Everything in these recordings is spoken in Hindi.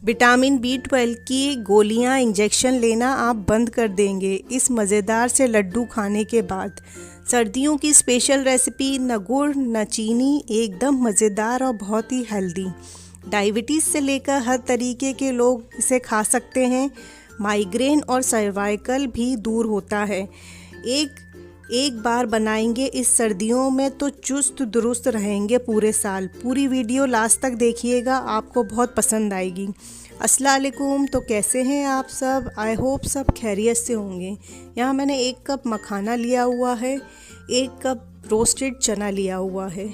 विटामिन B12 की गोलियां इंजेक्शन लेना आप बंद कर देंगे इस मज़ेदार से लड्डू खाने के बाद। सर्दियों की स्पेशल रेसिपी, न गुड़ न चीनी, एकदम मज़ेदार और बहुत ही हेल्दी। डायबिटीज़ से लेकर हर तरीके के लोग इसे खा सकते हैं। माइग्रेन और सर्वाइकल भी दूर होता है। एक बार बनाएंगे इस सर्दियों में तो चुस्त दुरुस्त रहेंगे पूरे साल। पूरी वीडियो लास्ट तक देखिएगा, आपको बहुत पसंद आएगी। अस्सलाम वालेकुम। तो कैसे हैं आप सब? आई होप सब खैरियत से होंगे। यहाँ मैंने 1 कप मखाना लिया हुआ है, 1 कप रोस्टेड चना लिया हुआ है।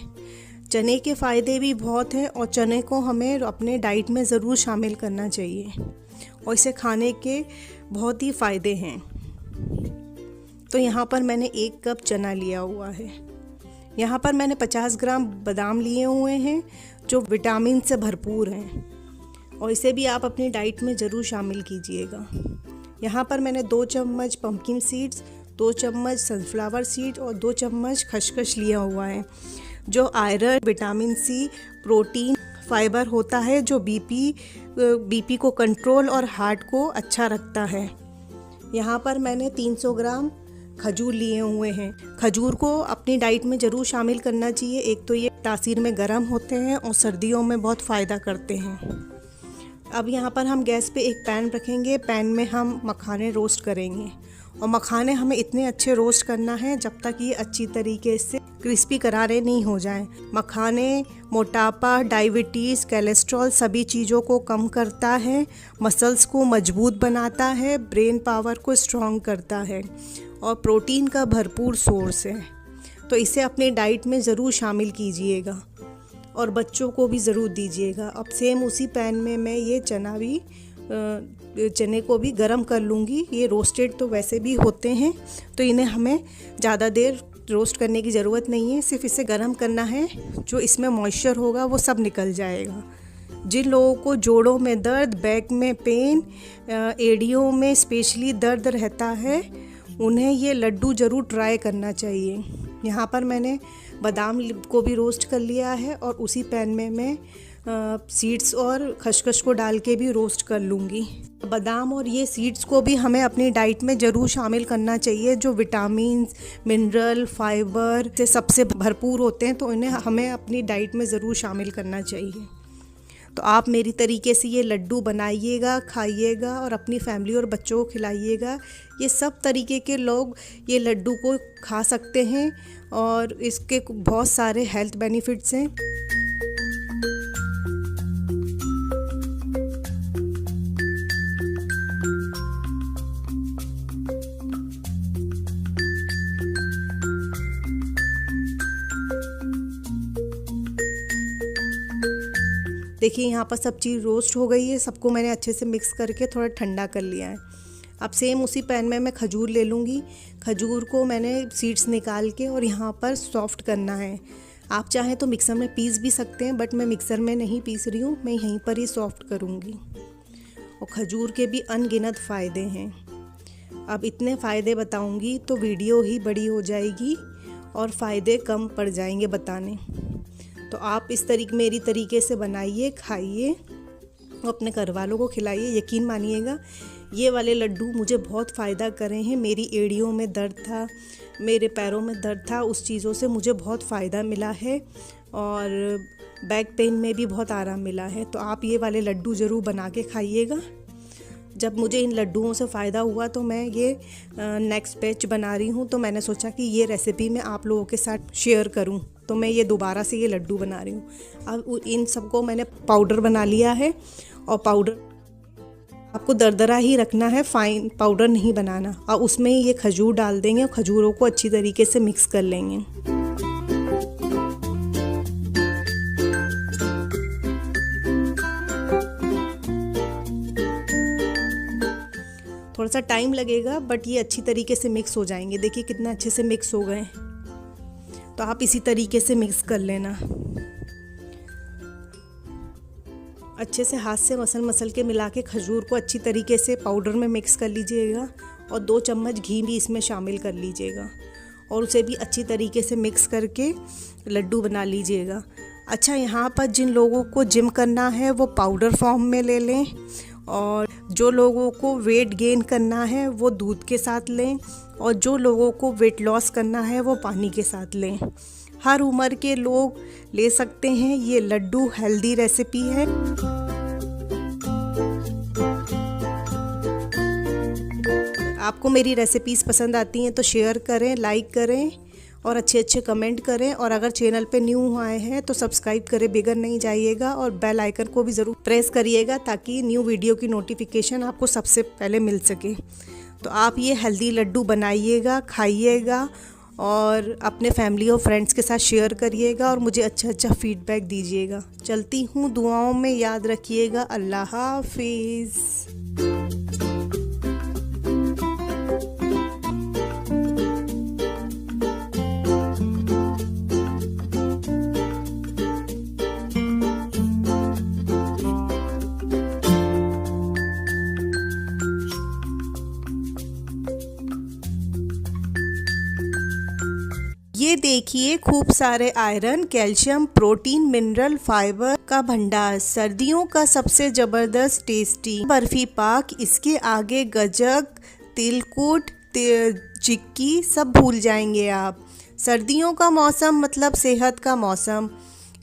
चने के फ़ायदे भी बहुत हैं और चने को हमें अपने डाइट में ज़रूर शामिल करना चाहिए और इसे खाने के बहुत ही फ़ायदे हैं। तो यहाँ पर मैंने 1 कप चना लिया हुआ है। यहाँ पर मैंने 50 ग्राम बादाम लिए हुए हैं जो विटामिन से भरपूर हैं और इसे भी आप अपनी डाइट में ज़रूर शामिल कीजिएगा। यहाँ पर मैंने 2 चम्मच पंपकिन सीड्स, 2 चम्मच सनफ्लावर सीड और 2 चम्मच खसखस लिया हुआ है जो iron, vitamin C, protein, fibre होता है जो बीपी को कंट्रोल और हार्ट को अच्छा रखता है। यहाँ पर मैंने 300 ग्राम खजूर लिए हुए हैं। खजूर को अपनी डाइट में ज़रूर शामिल करना चाहिए। एक तो ये तासीर में गर्म होते हैं और सर्दियों में बहुत फ़ायदा करते हैं। अब यहाँ पर हम गैस पे एक पैन रखेंगे। पैन में हम मखाने रोस्ट करेंगे और मखाने हमें इतने अच्छे रोस्ट करना है जब तक ये अच्छी तरीके से क्रिस्पी करारे नहीं हो जाएं। मखाने मोटापा, डायबिटीज़, कोलेस्ट्रॉल सभी चीज़ों को कम करता है, मसल्स को मजबूत बनाता है, ब्रेन पावर को स्ट्रॉन्ग करता है और प्रोटीन का भरपूर सोर्स है। तो इसे अपने डाइट में ज़रूर शामिल कीजिएगा और बच्चों को भी ज़रूर दीजिएगा। अब सेम उसी पैन में मैं ये चने को भी गरम कर लूँगी। ये रोस्टेड तो वैसे भी होते हैं तो इन्हें हमें ज़्यादा देर रोस्ट करने की ज़रूरत नहीं है, सिर्फ इसे गरम करना है। जो इसमें मॉइस्चर होगा वो सब निकल जाएगा। जिन लोगों को जोड़ों में दर्द, बैक में पेन, एड़ियों में स्पेशली दर्द रहता है, उन्हें ये लड्डू ज़रूर ट्राई करना चाहिए। यहाँ पर मैंने बादाम को भी रोस्ट कर लिया है और उसी पैन में मैं सीड्स और खसखस को डाल के भी रोस्ट कर लूँगी। बादाम और ये सीड्स को भी हमें अपनी डाइट में ज़रूर शामिल करना चाहिए जो विटामिन, मिनरल, फाइबर से सबसे भरपूर होते हैं, तो इन्हें हमें अपनी डाइट में ज़रूर शामिल करना चाहिए। तो आप मेरी तरीके से ये लड्डू बनाइएगा, खाइएगा और अपनी फैमिली और बच्चों को खिलाइएगा। ये सब तरीके के लोग ये लड्डू को खा सकते हैं और इसके बहुत सारे हेल्थ बेनिफिट्स हैं। देखिए यहाँ पर सब चीज़ रोस्ट हो गई है। सबको मैंने अच्छे से मिक्स करके थोड़ा ठंडा कर लिया है। अब सेम उसी पैन में मैं खजूर ले लूँगी। खजूर को मैंने सीड्स निकाल के और यहाँ पर सॉफ्ट करना है। आप चाहें तो मिक्सर में पीस भी सकते हैं, बट मैं मिक्सर में नहीं पीस रही हूँ, मैं यहीं पर ही सॉफ्ट करूँगी। और खजूर के भी अनगिनत फ़ायदे हैं। अब इतने फ़ायदे बताऊँगी तो वीडियो ही बड़ी हो जाएगी और फ़ायदे कम पड़ जाएंगे बताने। तो आप मेरी तरीके से बनाइए, खाइए और अपने घर वालों को खिलाइए। यकीन मानिएगा ये वाले लड्डू मुझे बहुत फ़ायदा करे हैं। मेरी एड़ियों में दर्द था, मेरे पैरों में दर्द था, उस चीज़ों से मुझे बहुत फ़ायदा मिला है और बैक पेन में भी बहुत आराम मिला है। तो आप ये वाले लड्डू ज़रूर बना के खाइएगा। जब मुझे इन लड्डुओं से फ़ायदा हुआ तो मैं ये नेक्स्ट बैच बना रही हूँ, तो मैंने सोचा कि ये रेसिपी मैं आप लोगों के साथ शेयर करूँ, तो मैं ये दोबारा से ये लड्डू बना रही हूँ। अब इन सबको मैंने पाउडर बना लिया है और पाउडर आपको दरदरा ही रखना है, फाइन पाउडर नहीं बनाना। और उसमें ये खजूर डाल देंगे और खजूरों को अच्छी तरीके से मिक्स कर लेंगे। थोड़ा सा टाइम लगेगा बट ये अच्छी तरीके से मिक्स हो जाएंगे। देखिए कितना अच्छे से मिक्स हो गए। तो आप इसी तरीके से मिक्स कर लेना। अच्छे से हाथ से मसल के मिला के खजूर को अच्छी तरीके से पाउडर में मिक्स कर लीजिएगा और 2 चम्मच घी भी इसमें शामिल कर लीजिएगा और उसे भी अच्छी तरीके से मिक्स करके लड्डू बना लीजिएगा। अच्छा, यहाँ पर जिन लोगों को जिम करना है वो पाउडर फॉर्म में ले लें, और जो लोगों को वेट गेन करना है वो दूध के साथ लें, और जो लोगों को वेट लॉस करना है वो पानी के साथ लें। हर उम्र के लोग ले सकते हैं। ये लड्डू हेल्दी रेसिपी है। आपको मेरी रेसिपीज़ पसंद आती हैं तो शेयर करें, लाइक करें और अच्छे अच्छे कमेंट करें। और अगर चैनल पे न्यू आए हैं तो सब्सक्राइब करें, बिगड़ नहीं जाइएगा, और बेल आइकन को भी ज़रूर प्रेस करिएगा ताकि न्यू वीडियो की नोटिफिकेशन आपको सबसे पहले मिल सके। तो आप ये हेल्दी लड्डू बनाइएगा, खाइएगा और अपने फैमिली और फ्रेंड्स के साथ शेयर करिएगा और मुझे अच्छा अच्छा फीडबैक दीजिएगा। चलती हूँ, दुआओं में याद रखिएगा। अल्लाह हाफिज़। ये देखिए, खूब सारे iron, calcium, protein, mineral, fibre का भंडार। सर्दियों का सबसे ज़बरदस्त टेस्टी बर्फी पाक। इसके आगे गजक, तिलकुट, चिक्की सब भूल जाएंगे आप। सर्दियों का मौसम मतलब सेहत का मौसम।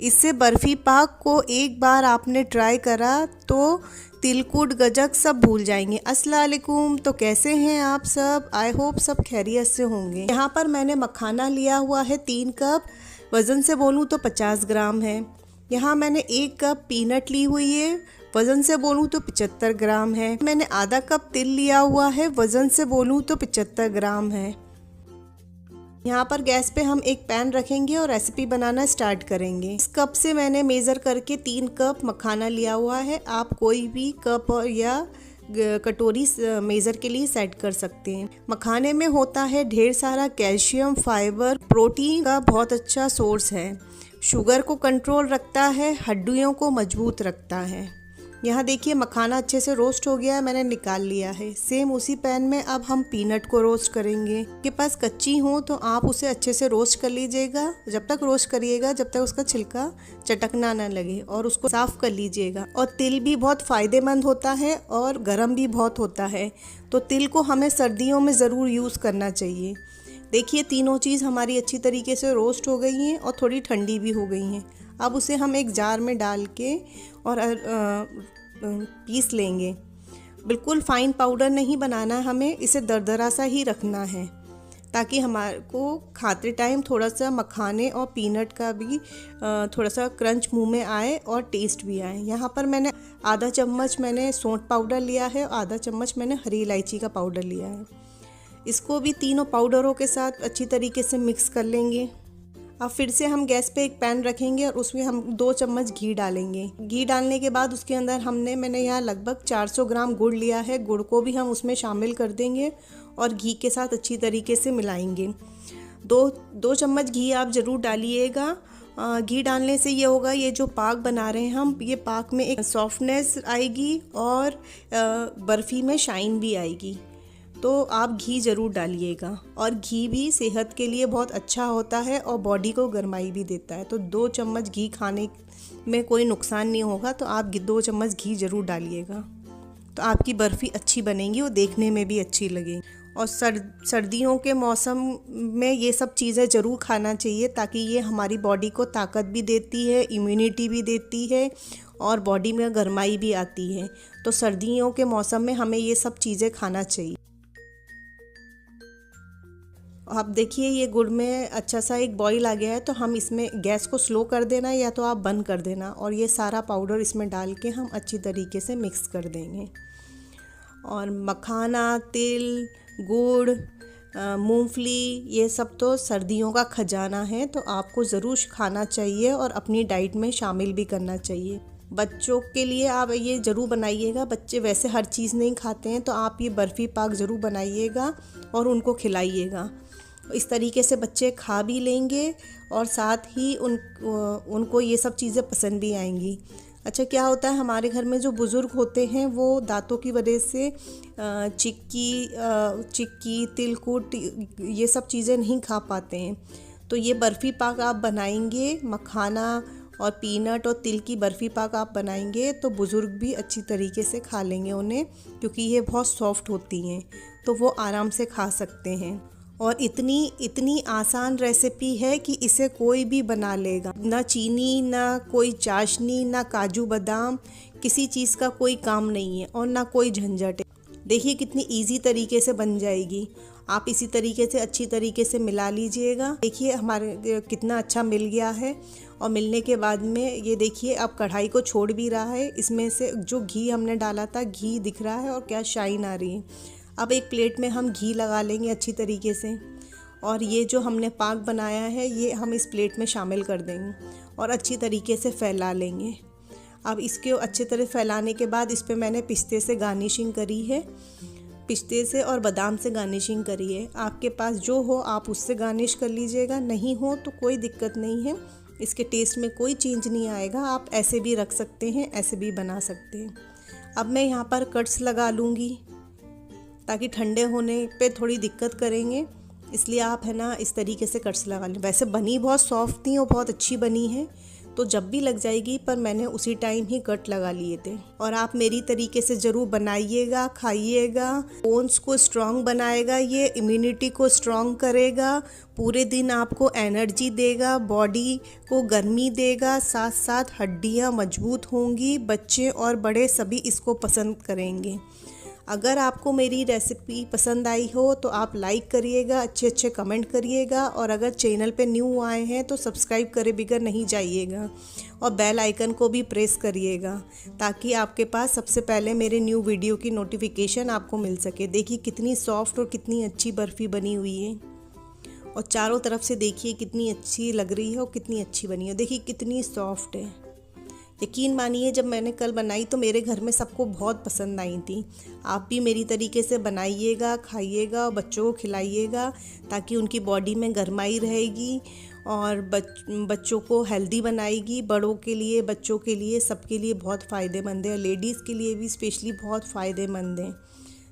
इससे बर्फ़ी पाक को एक बार आपने ट्राई करा तो तिलकुट, गजक सब भूल जाएंगे। अस्सलाम वालेकुम। तो कैसे हैं आप सब? आई होप सब खैरियत से होंगे। यहाँ पर मैंने मखाना लिया हुआ है 3 कप। वज़न से बोलूँ तो 50 ग्राम है। यहाँ मैंने 1 कप पीनट ली हुई है। वज़न से बोलूँ तो 75 ग्राम है। मैंने आधा कप तिल लिया हुआ है। वज़न से बोलूँ तो 75 ग्राम है। यहाँ पर गैस पे हम एक पैन रखेंगे और रेसिपी बनाना स्टार्ट करेंगे। इस कप से मैंने मेज़र करके 3 कप मखाना लिया हुआ है। आप कोई भी कप या कटोरी मेज़र के लिए सेट कर सकते हैं। मखाने में होता है ढेर सारा कैल्शियम, फाइबर, प्रोटीन का बहुत अच्छा सोर्स है। शुगर को कंट्रोल रखता है, हड्डियों को मजबूत रखता है। यहाँ देखिए, मखाना अच्छे से रोस्ट हो गया है, मैंने निकाल लिया है। सेम उसी पैन में अब हम पीनट को रोस्ट करेंगे। आपके पास कच्ची हो तो आप उसे अच्छे से रोस्ट कर लीजिएगा। जब तक रोस्ट करिएगा जब तक उसका छिलका चटकना ना लगे, और उसको साफ कर लीजिएगा। और तिल भी बहुत फ़ायदेमंद होता है और गर्म भी बहुत होता है, तो तिल को हमें सर्दियों में ज़रूर यूज़ करना चाहिए। देखिए, तीनों चीज़ हमारी अच्छी तरीके से रोस्ट हो गई हैं और थोड़ी ठंडी भी हो गई हैं। अब उसे हम एक जार में डाल के और पीस लेंगे। बिल्कुल फाइन पाउडर नहीं बनाना, हमें इसे दरदरा सा ही रखना है ताकि हमारे को खाते टाइम थोड़ा सा मखाने और पीनट का भी थोड़ा सा क्रंच मुंह में आए और टेस्ट भी आए। यहाँ पर मैंने आधा चम्मच मैंने सौंठ पाउडर लिया है और आधा चम्मच मैंने हरी इलायची का पाउडर लिया है। इसको भी तीनों पाउडरों के साथ अच्छी तरीके से मिक्स कर लेंगे। अब फिर से हम गैस पे एक पैन रखेंगे और उसमें हम 2 चम्मच घी डालेंगे। घी डालने के बाद उसके अंदर मैंने यहाँ लगभग 400 ग्राम गुड़ लिया है। गुड़ को भी हम उसमें शामिल कर देंगे और घी के साथ अच्छी तरीके से मिलाएंगे। 2 चम्मच घी आप ज़रूर डालिएगा। घी डालने से ये होगा, ये जो पाक बना रहे हैं हम, ये पाक में एक सॉफ्टनेस आएगी और बर्फ़ी में शाइन भी आएगी। तो आप घी ज़रूर डालिएगा, और घी भी सेहत के लिए बहुत अच्छा होता है और बॉडी को गर्माई भी देता है। तो 2 चम्मच घी खाने में कोई नुकसान नहीं होगा, तो आप 2 चम्मच घी ज़रूर डालिएगा। तो आपकी बर्फ़ी अच्छी बनेगी और देखने में भी अच्छी लगेगी। और सर्दियों के मौसम में ये सब चीज़ें ज़रूर खाना चाहिए ताकि ये हमारी बॉडी को ताकत भी देती है, इम्यूनिटी भी देती है और बॉडी में गर्माई भी आती है। तो सर्दियों के मौसम में हमें ये सब चीज़ें खाना चाहिए। आप देखिए, ये गुड़ में अच्छा सा एक बॉईल आ गया है, तो हम इसमें गैस को स्लो कर देना या तो आप बंद कर देना, और ये सारा पाउडर इसमें डाल के हम अच्छी तरीके से मिक्स कर देंगे। और मखाना, तिल, गुड़, मूंगफली, ये सब तो सर्दियों का खजाना है, तो आपको ज़रूर खाना चाहिए और अपनी डाइट में शामिल भी करना चाहिए। बच्चों के लिए आप ये ज़रूर बनाइएगा। बच्चे वैसे हर चीज़ नहीं खाते हैं, तो आप ये बर्फ़ी पाक ज़रूर बनाइएगा और उनको खिलाइएगा। इस तरीके से बच्चे खा भी लेंगे और साथ ही उनको ये सब चीज़ें पसंद भी आएंगी। अच्छा, क्या होता है, हमारे घर में जो बुज़ुर्ग होते हैं वो दांतों की वजह से चिक्की, तिलकुट, ये सब चीज़ें नहीं खा पाते हैं। तो ये बर्फ़ी पाक आप बनाएंगे, मखाना और पीनट और तिल की बर्फ़ी पाक आप बनाएंगे तो बुज़ुर्ग भी अच्छी तरीके से खा लेंगे उन्हें, क्योंकि ये बहुत सॉफ्ट होती हैं तो वो आराम से खा सकते हैं। और इतनी आसान रेसिपी है कि इसे कोई भी बना लेगा। ना चीनी, ना कोई चाशनी, ना काजू बादाम, किसी चीज़ का कोई काम नहीं है और ना कोई झंझट है। देखिए कितनी इजी तरीके से बन जाएगी। आप इसी तरीके से अच्छी तरीके से मिला लीजिएगा। देखिए हमारे कितना अच्छा मिल गया है। और मिलने के बाद में ये देखिए अब कढ़ाई को छोड़ भी रहा है। इसमें से जो घी हमने डाला था, घी दिख रहा है और क्या शाइन आ रही है। अब एक प्लेट में हम घी लगा लेंगे अच्छी तरीके से, और ये जो हमने पाक बनाया है ये हम इस प्लेट में शामिल कर देंगे और अच्छी तरीके से फैला लेंगे। अब इसके अच्छी तरह फैलाने के बाद इस पे मैंने पिस्ते से गार्निशिंग करी है, पिस्ते से और बादाम से गार्निशिंग करी है। आपके पास जो हो आप उससे गार्निश कर लीजिएगा, नहीं हो तो कोई दिक्कत नहीं है, इसके टेस्ट में कोई चेंज नहीं आएगा। आप ऐसे भी रख सकते हैं, ऐसे भी बना सकते हैं। अब मैं यहाँ पर कट्स लगा लूँगी ताकि ठंडे होने पे थोड़ी दिक्कत करेंगे, इसलिए आप है ना इस तरीके से कट्स लगा लें। वैसे बनी बहुत सॉफ्ट थी और बहुत अच्छी बनी है तो जब भी लग जाएगी, पर मैंने उसी टाइम ही कट लगा लिए थे। और आप मेरी तरीके से ज़रूर बनाइएगा, खाइएगा। बोन्स को स्ट्रॉन्ग बनाएगा, ये इम्यूनिटी को स्ट्रॉन्ग करेगा, पूरे दिन आपको एनर्जी देगा, बॉडी को गर्मी देगा, साथ साथ हड्डियाँ मजबूत होंगी। बच्चे और बड़े सभी इसको पसंद करेंगे। अगर आपको मेरी रेसिपी पसंद आई हो तो आप लाइक करिएगा, अच्छे अच्छे कमेंट करिएगा, और अगर चैनल पे न्यू आए हैं तो सब्सक्राइब करे बगैर नहीं जाइएगा, और बेल आइकन को भी प्रेस करिएगा ताकि आपके पास सबसे पहले मेरे न्यू वीडियो की नोटिफिकेशन आपको मिल सके। देखिए कितनी सॉफ्ट और कितनी अच्छी बर्फ़ी बनी हुई है, और चारों तरफ से देखिए कितनी अच्छी लग रही है और कितनी अच्छी बनी है। देखिए कितनी सॉफ्ट है। यकीन मानिए जब मैंने कल बनाई तो मेरे घर में सबको बहुत पसंद आई थी। आप भी मेरी तरीके से बनाइएगा, खाइएगा और बच्चों को खिलाइएगा ताकि उनकी बॉडी में गर्माई रहेगी और बच्चों को हेल्दी बनाएगी। बड़ों के लिए, बच्चों के लिए, सबके लिए बहुत फ़ायदेमंद है। लेडीज़ के लिए भी स्पेशली बहुत फ़ायदेमंद है।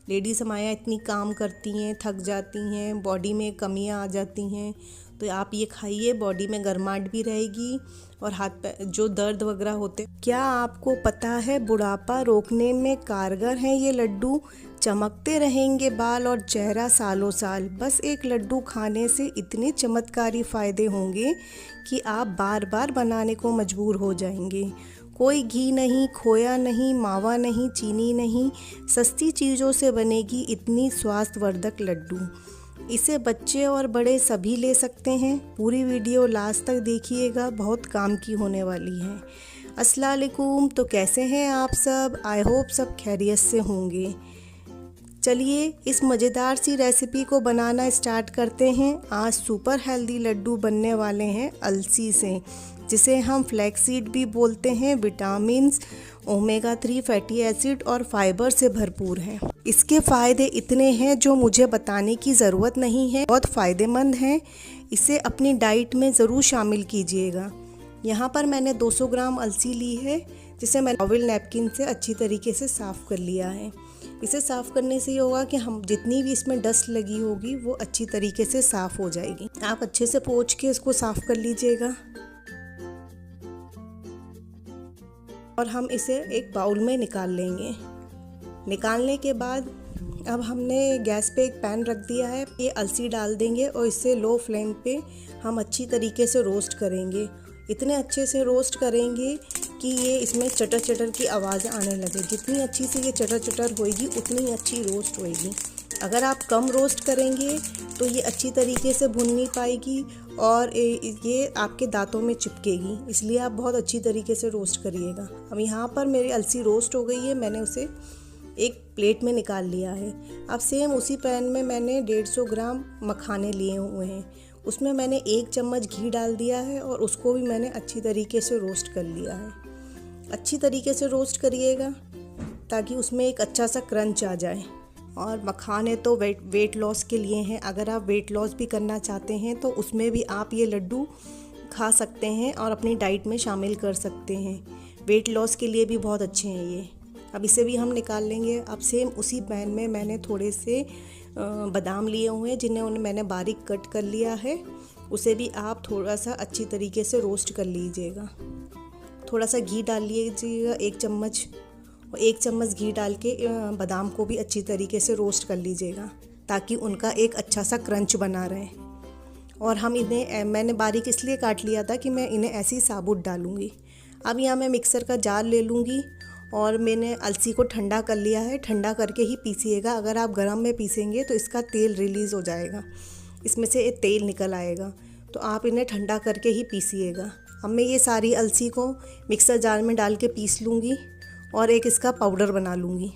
लेडीज़ हमारे यहाँ इतनी काम करती हैं, थक जाती हैं, बॉडी में कमियां आ जाती हैं, तो आप ये खाइए, बॉडी में गर्माहट भी रहेगी और हाथ पैर जो दर्द वगैरह होते। क्या आपको पता है बुढ़ापा रोकने में कारगर हैं ये लड्डू? चमकते रहेंगे बाल और चेहरा सालों साल। बस एक लड्डू खाने से इतने चमत्कारी फ़ायदे होंगे कि आप बार बार बनाने को मजबूर हो जाएंगे। कोई घी नहीं, खोया नहीं, मावा नहीं, चीनी नहीं, सस्ती चीज़ों से बनेगी इतनी स्वास्थ्यवर्धक लड्डू। इसे बच्चे और बड़े सभी ले सकते हैं। पूरी वीडियो लास्ट तक देखिएगा, बहुत काम की होने वाली है। अस्सलाम वालेकुम। तो कैसे हैं आप सब? आई होप सब खैरियत से होंगे। चलिए इस मज़ेदार सी रेसिपी को बनाना स्टार्ट करते हैं। आज सुपर हेल्दी लड्डू बनने वाले हैं अलसी से, जिसे हम फ्लैक्सीड भी बोलते हैं। विटामिन्स, ओमेगा 3 फैटी एसिड और फाइबर से भरपूर है। इसके फ़ायदे इतने हैं जो मुझे बताने की ज़रूरत नहीं है, बहुत फ़ायदेमंद हैं। इसे अपनी डाइट में ज़रूर शामिल कीजिएगा। यहाँ पर मैंने 200 ग्राम अलसी ली है, जिसे मैंने टॉवल नैपकिन से अच्छी तरीके से साफ़ कर लिया है। इसे साफ़ करने से ये होगा कि हम जितनी भी इसमें डस्ट लगी होगी वो अच्छी तरीके से साफ़ हो जाएगी। आप अच्छे से पोंछ के इसको साफ़ कर लीजिएगा। और हम इसे एक बाउल में निकाल लेंगे। निकालने के बाद अब हमने गैस पे एक पैन रख दिया है। ये अलसी डाल देंगे और इसे लो फ्लेम पे हम अच्छी तरीके से रोस्ट करेंगे। इतने अच्छे से रोस्ट करेंगे कि ये इसमें चटर चटर की आवाज़ आने लगे। जितनी अच्छी से ये चटर चटर होएगी उतनी अच्छी रोस्ट होएगी। अगर आप कम रोस्ट करेंगे तो ये अच्छी तरीके से भुन नहीं पाएगी और ये आपके दांतों में चिपकेगी, इसलिए आप बहुत अच्छी तरीके से रोस्ट करिएगा। अब यहाँ पर मेरी अलसी रोस्ट हो गई है, मैंने उसे एक प्लेट में निकाल लिया है। अब सेम उसी पैन में मैंने 150 ग्राम मखाने लिए हुए हैं। उसमें मैंने 1 चम्मच घी डाल दिया है और उसको भी मैंने अच्छी तरीके से रोस्ट कर लिया है। अच्छी तरीके से रोस्ट करिएगा ताकि उसमें एक अच्छा सा क्रंच आ जाए। और मखाने तो वेट लॉस के लिए हैं। अगर आप वेट लॉस भी करना चाहते हैं तो उसमें भी आप ये लड्डू खा सकते हैं और अपनी डाइट में शामिल कर सकते हैं। वेट लॉस के लिए भी बहुत अच्छे हैं ये। अब इसे भी हम निकाल लेंगे। अब सेम उसी पैन में मैंने थोड़े से बादाम लिए हुए हैं, जिन्हें मैंने बारीक कट कर लिया है। उसे भी आप थोड़ा सा अच्छी तरीके से रोस्ट कर लीजिएगा। थोड़ा सा घी डाल लीजिएगा 1 चम्मच, और 1 चम्मच घी डाल के बादाम को भी अच्छी तरीके से रोस्ट कर लीजिएगा ताकि उनका एक अच्छा सा क्रंच बना रहे। और हम इन्हें मैंने बारीक इसलिए काट लिया था कि मैं इन्हें ऐसे ही साबुत डालूँगी। अब यहाँ मैं मिक्सर का जार ले लूँगी और मैंने अलसी को ठंडा कर लिया है। ठंडा करके ही पीसिएगा, अगर आप गरम में पीसेंगे तो इसका तेल रिलीज़ हो जाएगा, इसमें से एक तेल निकल आएगा, तो आप इन्हें ठंडा करके ही पीसिएगा। अब मैं ये सारी अलसी को मिक्सर जार में डाल के पीस लूँगी और एक इसका पाउडर बना लूँगी।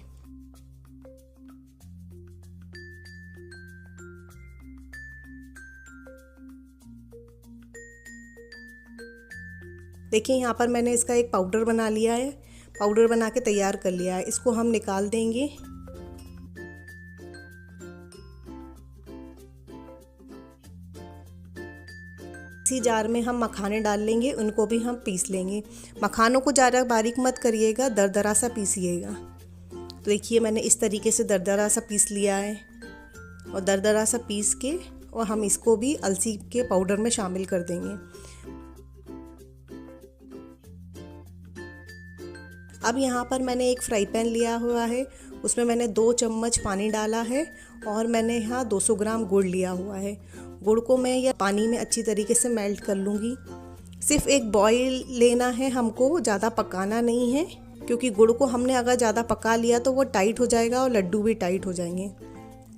देखिए यहाँ पर मैंने इसका एक पाउडर बना लिया है, पाउडर बना के तैयार कर लिया है। इसको हम निकाल देंगे। इसी जार में हम मखाने डाल लेंगे, उनको भी हम पीस लेंगे। मखानों को ज़्यादा बारीक मत करिएगा, दरदरा सा पीसिएगा। तो देखिए मैंने इस तरीके से दरदरा सा पीस लिया है, और दरदरा सा पीस के और हम इसको भी अलसी के पाउडर में शामिल कर देंगे। अब यहाँ पर मैंने एक फ्राई पैन लिया हुआ है, उसमें मैंने 2 चम्मच पानी डाला है और मैंने यहाँ 200 ग्राम गुड़ लिया हुआ है। गुड़ को मैं यह पानी में अच्छी तरीके से मेल्ट कर लूँगी। सिर्फ एक बॉईल लेना है हमको, ज़्यादा पकाना नहीं है, क्योंकि गुड़ को हमने अगर ज़्यादा पका लिया तो वो टाइट हो जाएगा और लड्डू भी टाइट हो जाएंगे।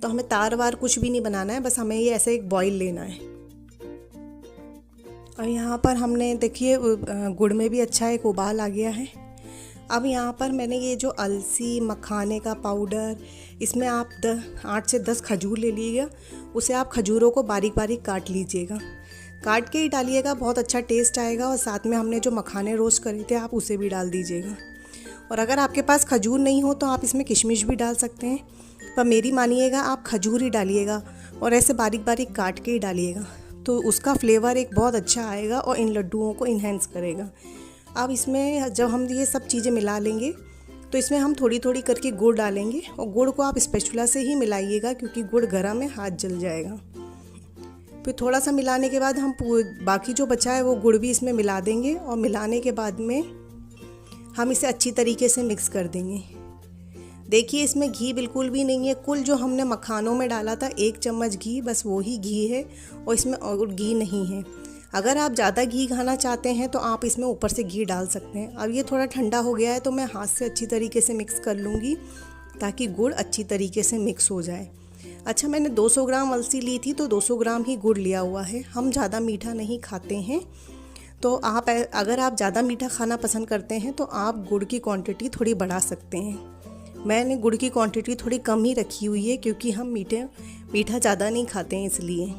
तो हमें तार वार कुछ भी नहीं बनाना है, बस हमें ये ऐसे एक बॉईल लेना है। और यहाँ पर हमने देखिए गुड़ में भी अच्छा एक उबाल आ गया है। अब यहाँ पर मैंने ये जो अलसी मखाने का पाउडर, इसमें आप 8 से 10 खजूर ले लीजिएगा। उसे आप खजूरों को बारीक बारीक काट लीजिएगा, काट के ही डालिएगा, बहुत अच्छा टेस्ट आएगा। और साथ में हमने जो मखाने रोस्ट करे थे आप उसे भी डाल दीजिएगा। और अगर आपके पास खजूर नहीं हो तो आप इसमें किशमिश भी डाल सकते हैं, पर मेरी मानिएगा आप खजूर ही डालिएगा और ऐसे बारीक बारीक काट के ही डालिएगा, तो उसका फ्लेवर एक बहुत अच्छा आएगा और इन लड्डुओं को इन्हेंस करेगा। अब इसमें जब हम ये सब चीज़ें मिला लेंगे तो इसमें हम थोड़ी थोड़ी करके गुड़ डालेंगे, और गुड़ को आप स्पैचुला से ही मिलाइएगा क्योंकि गुड़ गर्म है, हाथ जल जाएगा। फिर थोड़ा सा मिलाने के बाद हम बाकी जो बचा है वो गुड़ भी इसमें मिला देंगे, और मिलाने के बाद में हम इसे अच्छी तरीके से मिक्स कर देंगे। देखिए इसमें घी बिल्कुल भी नहीं है, कुल जो हमने मखानों में डाला था 1 चम्मच घी, बस वो ही घी है और इसमें और घी नहीं है। अगर आप ज़्यादा घी खाना चाहते हैं तो आप इसमें ऊपर से घी डाल सकते हैं। अब ये थोड़ा ठंडा हो गया है तो मैं हाथ से अच्छी तरीके से मिक्स कर लूँगी ताकि गुड़ अच्छी तरीके से मिक्स हो जाए। अच्छा, मैंने 200 ग्राम अलसी ली थी तो 200 ग्राम ही गुड़ लिया हुआ है। हम ज़्यादा मीठा नहीं खाते हैं, तो आप अगर आप ज़्यादा मीठा खाना पसंद करते हैं तो आप गुड़ की क्वांटिटी थोड़ी बढ़ा सकते हैं। मैंने गुड़ की क्वांटिटी थोड़ी कम ही रखी हुई है क्योंकि हम मीठा ज़्यादा नहीं खाते हैं, इसलिए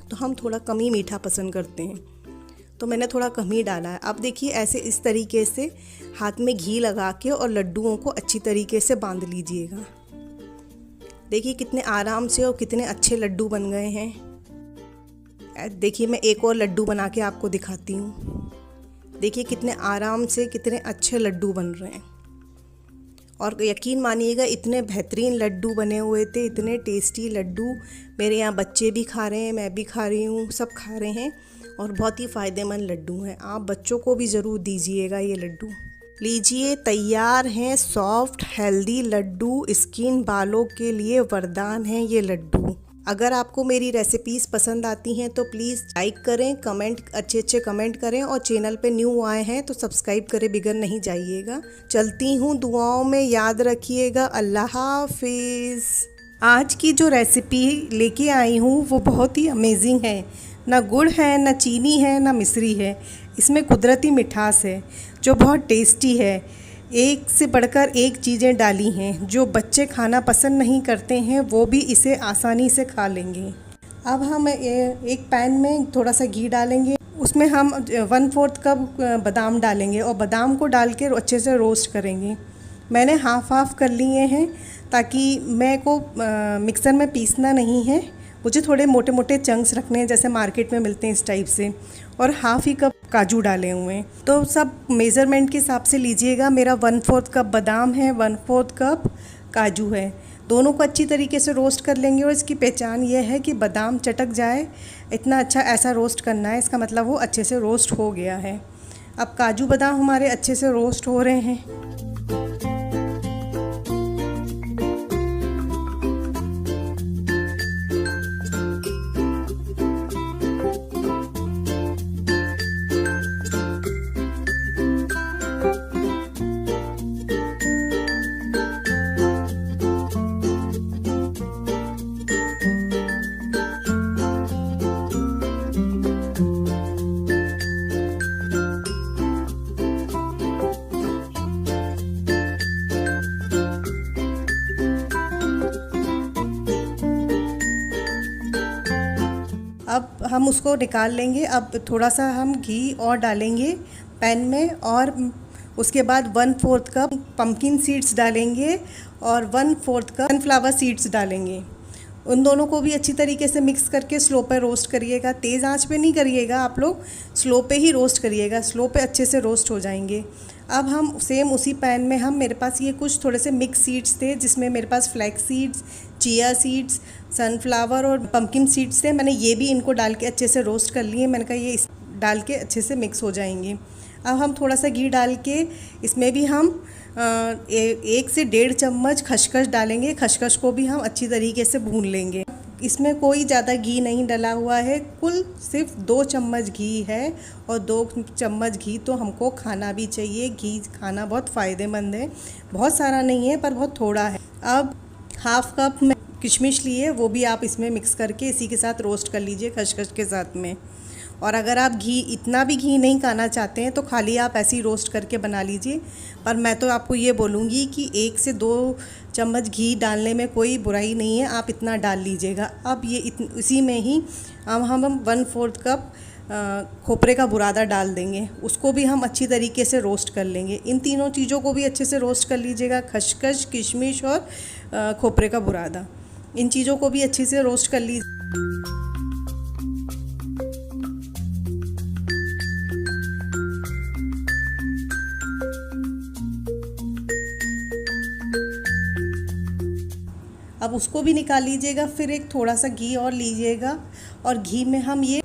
तो हम थोड़ा कम ही मीठा पसंद करते हैं, तो मैंने थोड़ा कम ही डाला है। अब देखिए ऐसे इस तरीके से हाथ में घी लगा के और लड्डुओं को अच्छी तरीके से बांध लीजिएगा। देखिए कितने आराम से और कितने अच्छे लड्डू बन गए हैं। देखिए मैं एक और लड्डू बना के आपको दिखाती हूँ। देखिए कितने आराम से कितने अच्छे लड्डू बन रहे हैं, और यकीन मानिएगा इतने बेहतरीन लड्डू बने हुए थे, इतने टेस्टी लड्डू। मेरे यहाँ बच्चे भी खा रहे हैं, मैं भी खा रही हूँ, सब खा रहे हैं, और बहुत ही फ़ायदेमंद लड्डू हैं। आप बच्चों को भी ज़रूर दीजिएगा ये लड्डू। लीजिए, तैयार हैं सॉफ्ट हेल्दी लड्डू। स्किन बालों के लिए वरदान हैं ये लड्डू। अगर आपको मेरी रेसिपीज़ पसंद आती हैं तो प्लीज़ लाइक करें, कमेंट अच्छे कमेंट करें, और चैनल पे न्यू आए हैं तो सब्सक्राइब करें बिगड़ नहीं जाइएगा। चलती हूँ, दुआओं में याद रखिएगा। अल्लाह हाफिज़। आज की जो रेसिपी लेके आई हूँ वो बहुत ही अमेजिंग है। ना गुड़ है, ना चीनी है, ना मिश्री है, इसमें कुदरती मिठास है जो बहुत टेस्टी है। एक से बढ़कर एक चीज़ें डाली हैं, जो बच्चे खाना पसंद नहीं करते हैं वो भी इसे आसानी से खा लेंगे। अब हम एक पैन में थोड़ा सा घी डालेंगे, उसमें हम 1/4 कप बादाम डालेंगे और बादाम को डाल के अच्छे से रोस्ट करेंगे। मैंने हाफ कर लिए हैं ताकि मैं को मिक्सर में पीसना नहीं है, मुझे थोड़े मोटे मोटे चंक्स रखने हैं जैसे मार्केट में मिलते हैं इस टाइप से। और हाफ ही कप काजू डाले हुए हैं, तो सब मेज़रमेंट के हिसाब से लीजिएगा। मेरा 1/4 कप बादाम है, 1/4 कप काजू है। दोनों को अच्छी तरीके से रोस्ट कर लेंगे, और इसकी पहचान ये है कि बादाम चटक जाए, इतना अच्छा ऐसा रोस्ट करना है, इसका मतलब वो अच्छे से रोस्ट हो गया है। अब काजू बादाम हमारे अच्छे से रोस्ट हो रहे हैं। अब हम उसको निकाल लेंगे। अब थोड़ा सा हम घी और डालेंगे पैन में, और उसके बाद 1/4 कप पम्पकिन सीड्स डालेंगे और 1/4 कप सनफ्लावर सीड्स डालेंगे। उन दोनों को भी अच्छी तरीके से मिक्स करके स्लो पे रोस्ट करिएगा। तेज़ आंच पे नहीं करिएगा आप लोग, स्लो पे ही रोस्ट करिएगा। स्लो पे अच्छे से रोस्ट हो जाएंगे। अब हम सेम उसी पैन में मेरे पास ये कुछ थोड़े से मिक्स सीड्स थे, जिसमें मेरे पास flax seeds, chia seeds, sunflower और पम्पकिन सीड्स थे। मैंने ये भी इनको डाल के अच्छे से रोस्ट कर लिए। मैंने कहा ये इस डाल के अच्छे से मिक्स हो जाएंगे। अब हम थोड़ा सा घी डाल के इसमें भी हम 1 से 1.5 चम्मच खसखस डालेंगे। खसखस को भी हम अच्छी तरीके से भून लेंगे। इसमें कोई ज़्यादा घी नहीं डला हुआ है, कुल सिर्फ 2 चम्मच घी है, और 2 चम्मच घी तो हमको खाना भी चाहिए। घी खाना बहुत फ़ायदेमंद है, बहुत सारा नहीं है पर बहुत थोड़ा है। अब 1/2 कप में किशमिश लिए, वो भी आप इसमें मिक्स करके इसी के साथ रोस्ट कर लीजिए खसखस के साथ में। और अगर आप इतना भी घी नहीं खाना चाहते हैं तो खाली आप ऐसे ही रोस्ट करके बना लीजिए। पर मैं तो आपको ये बोलूँगी कि 1 से 2 चम्मच घी डालने में कोई बुराई नहीं है, आप इतना डाल लीजिएगा। अब ये इसी में ही हम 1/4 कप खोपरे का बुरादा डाल देंगे। उसको भी हम अच्छी तरीके से रोस्ट कर लेंगे। इन तीनों चीज़ों को भी अच्छे से रोस्ट कर लीजिएगा, खसखस, किशमिश और खोपरे का बुरादा। इन चीज़ों को भी अच्छे से रोस्ट कर लीजिए। अब उसको भी निकाल लीजिएगा। फिर एक थोड़ा सा घी और लीजिएगा, और घी में हम ये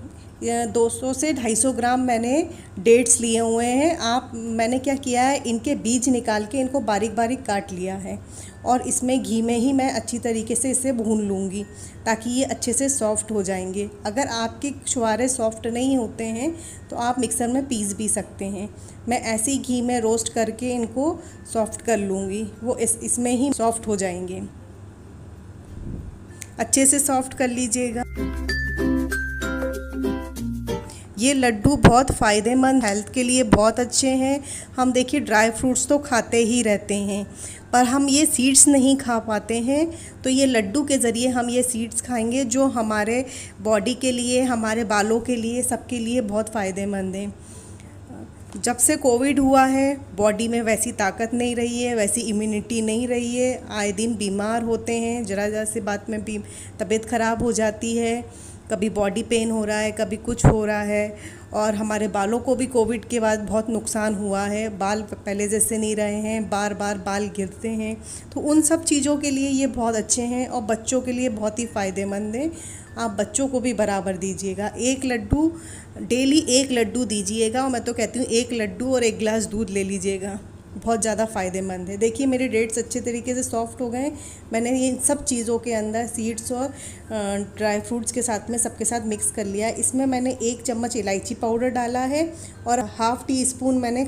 200 से 250 ग्राम मैंने डेट्स लिए हुए हैं। मैंने क्या किया है, इनके बीज निकाल के इनको बारीक बारीक काट लिया है, और इसमें घी में ही मैं अच्छी तरीके से इसे भून लूँगी ताकि ये अच्छे से सॉफ़्ट हो जाएंगे। अगर आपके छुहारे सॉफ़्ट नहीं होते हैं तो आप मिक्सर में पीस भी सकते हैं। मैं ऐसे ही घी में रोस्ट करके इनको सॉफ़्ट कर लूँगी, वो इसमें ही सॉफ़्ट हो जाएंगे। अच्छे से सॉफ़्ट कर लीजिएगा। ये लड्डू बहुत फ़ायदेमंद, हेल्थ के लिए बहुत अच्छे हैं। हम देखिए ड्राई फ्रूट्स तो खाते ही रहते हैं, पर हम ये सीड्स नहीं खा पाते हैं। तो ये लड्डू के ज़रिए हम ये सीड्स खाएंगे, जो हमारे बॉडी के लिए, हमारे बालों के लिए, सबके लिए बहुत फ़ायदेमंद हैं। जब से कोविड हुआ है, बॉडी में वैसी ताकत नहीं रही है, वैसी इम्यूनिटी नहीं रही है। आए दिन बीमार होते हैं, ज़रा से बात में भी तबीयत ख़राब हो जाती है। कभी बॉडी पेन हो रहा है, कभी कुछ हो रहा है। और हमारे बालों को भी कोविड के बाद बहुत नुकसान हुआ है। बाल पहले जैसे नहीं रहे हैं, बार बार बाल गिरते हैं। तो उन सब चीज़ों के लिए ये बहुत अच्छे हैं, और बच्चों के लिए बहुत ही फ़ायदेमंद हैं। आप बच्चों को भी बराबर दीजिएगा। 1 लड्डू डेली 1 लड्डू दीजिएगा, और मैं तो कहती हूँ 1 लड्डू और 1 गिलास दूध ले लीजिएगा, बहुत ज़्यादा फ़ायदेमंद है। देखिए मेरे डेट्स अच्छे तरीके से सॉफ़्ट हो गए। मैंने ये सब चीज़ों के अंदर सीड्स और ड्राई फ्रूट्स के साथ में सबके साथ मिक्स कर लिया है। इसमें मैंने 1 चम्मच इलायची पाउडर डाला है, और 1/2 टीस्पून मैंने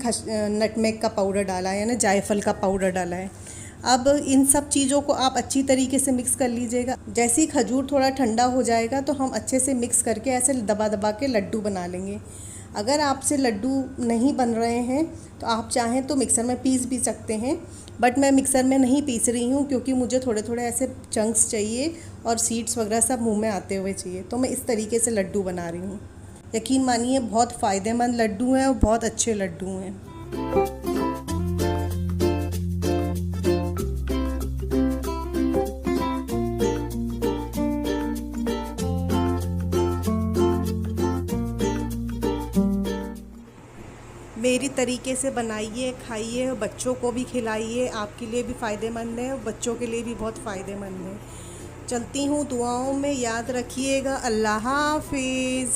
नटमेग का पाउडर डाला है, यानी जायफल का पाउडर डाला है। अब इन सब चीज़ों को आप अच्छी तरीके से मिक्स कर लीजिएगा। जैसे ही खजूर थोड़ा ठंडा हो जाएगा तो हम अच्छे से मिक्स करके ऐसे दबा दबा के लड्डू बना लेंगे। अगर आपसे लड्डू नहीं बन रहे हैं तो आप चाहें तो मिक्सर में पीस भी सकते हैं, बट मैं मिक्सर में नहीं पीस रही हूँ क्योंकि मुझे थोड़े थोड़े ऐसे चंक्स चाहिए और सीड्स वगैरह सब मुंह में आते हुए चाहिए। तो मैं इस तरीके से लड्डू बना रही हूँ। यकीन मानिए बहुत फ़ायदेमंद लड्डू हैं और बहुत अच्छे लड्डू हैं। मेरी तरीके से बनाइए, खाइए, बच्चों को भी खिलाइए। आपके लिए भी फ़ायदेमंद है और बच्चों के लिए भी बहुत फ़ायदेमंद है। चलती हूँ, दुआओं में याद रखिएगा। अल्लाह हाफिज़।